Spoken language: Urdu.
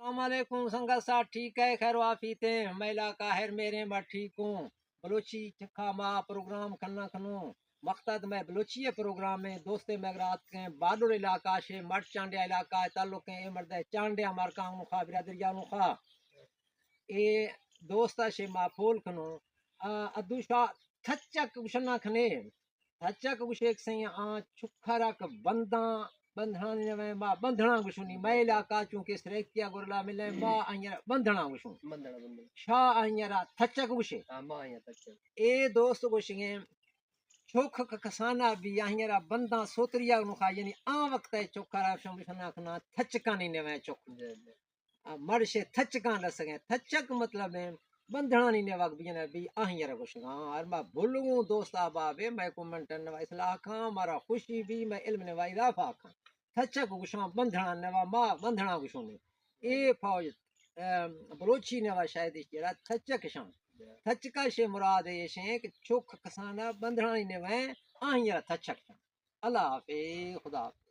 السلام علیکم سنگت صاحب ٹھیک ہے خیر وافیت ہیں میں علاقہ ہے میرے میں ٹھیک ہوں بلوچی چکھا ماں پروگرام کھنا کھنوں مقصد میں بلوچی پروگرام میں دوست مغرات کے بادر علاقہ سے مٹ چانڈیا علاقہ تعلق ہے مرد چانڈیا مارکاں مخا برادریاں مخا اے دوست سے ماں پھول کھنوں ادو شاہ تھچک گشنا کھنے تھچک گشیک سے چھکھرک بنداں بندھنا میں ما بندھنا گشونی میں علاقہ چونکہ سریکیا گرلا ملے ما آئیں بندھنا گشون شاہ آئیں تھچک گشے اے دوست گشیں چھوک کسانا بھی آئیں بنداں سوتریا نخا یعنی وقت ہے چوکھا شمشنا کھنا تھچکانی نے میں چوک مرشے تھچکان رہ سکیں تھچک مطلب ہے بندھنا نہیں نے وقت بھی آہیں رہ کچھ اور میں بھولوں دوست آبابے میں کومنٹن نوائی صلاح کھاں مارا خوشی بھی میں علم نوائی رافا کھاں تھچک گشاں بندھنا نوا ماں بندھنا گشوں نے اے فوج بلوچی نوا شاید اشترا تھچک شان تھچکا شے مراد یہ شیں کہ چوک کسانا بندھنا نہیں نوائیں آہیں تھچک شان اللہ حافظ خدا حافظ